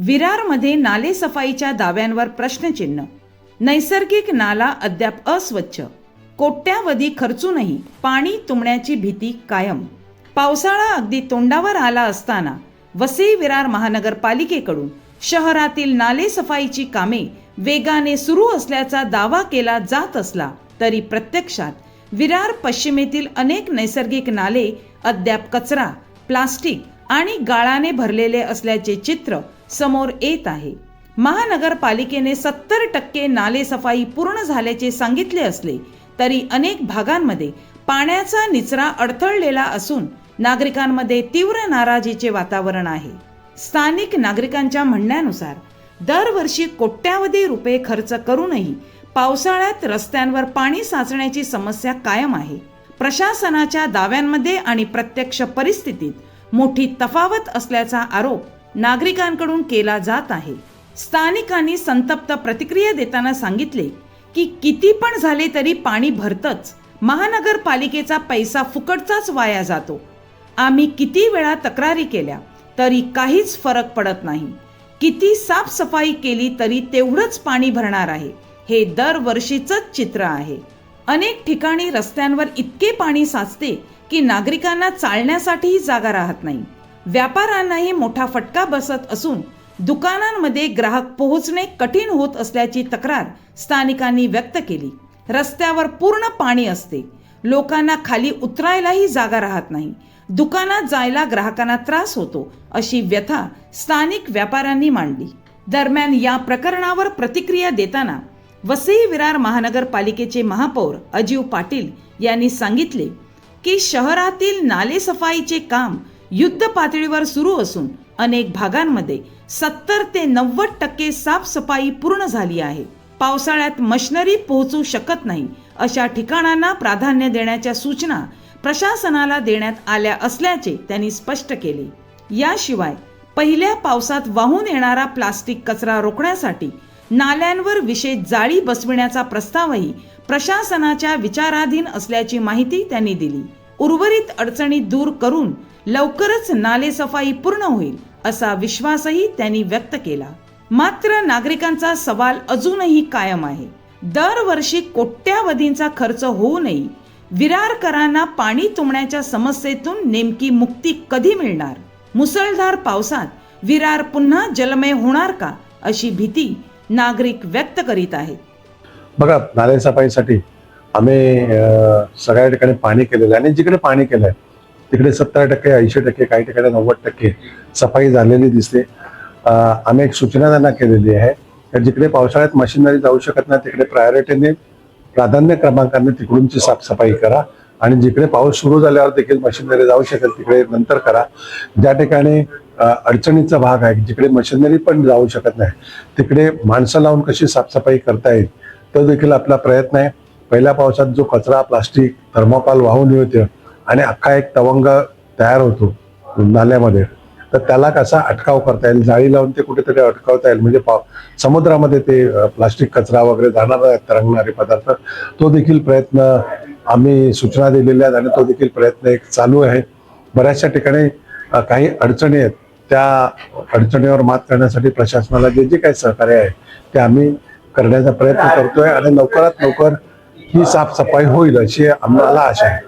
विरारमध्ये नाले सफाईच्या दाव्यांवर प्रश्नचिन्ह. नैसर्गिक नाला अद्याप अस्वच्छ. कोट्यावधी खर्चूनही पाणी तुंबण्याची भीती कायम. पावसाळा अगदी तोंडावर आला असताना वसई विरार महानगरपालिकेकडून शहरातील नाले सफाईची कामे वेगाने सुरू असल्याचा दावा केला जात असला तरी प्रत्यक्षात विरार पश्चिमेतील अनेक नैसर्गिक नाले अद्याप कचरा, प्लास्टिक आणि गाळाने भरलेले असल्याचे चित्र समोर येत आहे. महानगरपालिकेने 70% नाले सफाई पूर्ण झाल्याचे सांगितले असले तरी अनेक भागांमध्ये पाण्याचा निचरा अडथळलेला असून नागरिकांमध्ये तीव्र नाराजीचे वातावरण आहे. स्थानिक नागरिकांच्या म्हणण्यानुसार दरवर्षी कोट्यावधी रुपये खर्च करूनही पावसाळ्यात रस्त्यांवर पाणी साचण्याची समस्या कायम आहे. प्रशासनाच्या दाव्यांमध्ये आणि प्रत्यक्ष परिस्थितीत मोठी तफावत असल्याचा आरोप नागरिकांकडून केला जात आहे. स्थानिकांनी संतप्त प्रतिक्रिया देताना सांगितले की किती पण झाले तरी पाणी भरतच. महानगरपालिकेचा पैसा फुकटचाच वाया जातो. आम्ही किती वेळा तक्रारी केल्या तरी काहीच फरक पडत नाही. किती साफसफाई केली तरी तेवढंच पाणी भरणार आहे. हे दरवर्षीचंच चित्र आहे. अनेक ठिकाणी रस्त्यांवर इतके पाणी साचते की नागरिकांना चालण्यासाठीही जागा राहत नाही. व्यापाऱ्यांनाही मोठा फटका बसत असून दुकानांमध्ये ग्राहक पोहोचणे कठीण होत असल्याची तक्रार स्थानिकांनी व्यक्त केली. रस्त्यावर पूर्ण पाणी असते. लोकांना खाली उतरायलाही जागा राहत नाही. दुकानात जायला ग्राहकांना त्रास होतो अशी व्यथा स्थानिक व्यापाऱ्यांनी मांडली. दरम्यान या प्रकरणावर प्रतिक्रिया देताना वसई विरार महानगरपालिकेचे महापौर अजीव पाटील यांनी सांगितले की शहरातील नाले सफाईचे काम युद्ध पातळीवर सुरू असून अनेक भागांमध्ये 70 ते 90% साफसफाई पूर्ण झाली आहे. पावसाळ्यात मशिनरी पोहोचू शकत नाही अशा ठिकाणांना प्राधान्य देण्याच्या सूचना प्रशासनाला देण्यात आल्या असल्याचे त्यांनी स्पष्ट केले. याशिवाय पहिल्या पावसात वाहून येणारा प्लास्टिक कचरा रोखण्यासाठी नाल्यांवर विशेष जाळी बसविण्याचा प्रस्तावही प्रशासनाच्या विचाराधीन असल्याची माहिती त्यांनी दिली. उर्वरित अडचणी दूर करून लवकरच नाले सफाई पूर्ण होईल असा विश्वासही त्यांनी व्यक्त केला. मात्र नागरिकांचा सवाल अजूनही कायम आहे. दरवर्षी कोट्यावधींचा खर्च होऊनही विरारकरांना पाणी तुंबण्याच्या समस्येतून नेमकी मुक्ती कधी मिळणार? मुसळधार पावसात विरार पुन्हा जलमय होणार का अशी भीती नागरिक व्यक्त करीत आहेत. बघा, नाले सफाईसाठी आम्ही सगळ्या ठिकाणी पाणी केलेलं आहे आणि जिकडे पाणी केलंय तिकडे 70%, 80%, काही ठिकाणी 90% सफाई झालेली दिसते. आम्ही एक सूचना त्यांना केलेली आहे की जिकडे पावसाळ्यात मशिनरी जाऊ शकत नाही तिकडे प्रायोरिटीने प्राधान्य क्रमांकाने तिकडूनची साफसफाई करा आणि जिकडे पाऊस सुरू झाल्यावर देखील मशिनरी जाऊ शकेल तिकडे नंतर करा. ज्या ठिकाणी अडचणीचा भाग आहे जिकडे मशिनरी पण जाऊ शकत नाही तिकडे माणसं लावून कशी साफसफाई करता येईल तो देखील आपला प्रयत्न आहे. पहिल्या पावसात जो कचरा, प्लास्टिक, थर्मोकॉल वाहून येतो आणि अख्खा एक तवंग तयार होतो नाल्यामध्ये, तर त्याला कसा अटकाव करता येईल, जाळी लावून ते कुठेतरी अटकावता येईल. म्हणजे समुद्रामध्ये ते प्लास्टिक कचरा वगैरे जाणारा तरंगणारे पदार्थ, तो देखील प्रयत्न आम्ही सूचना दिलेल्या आहेत आणि तो देखील प्रयत्न एक चालू आहे. बऱ्याचशा ठिकाणी काही अडचणी आहेत, त्या अडचणीवर मात करण्यासाठी प्रशासनाला जे जे काही सहकार्य आहे ते आम्ही करण्याचा प्रयत्न करतोय आणि लवकरात लवकर ही साफसफाई होईल अशी आम्हाला आशा आहे.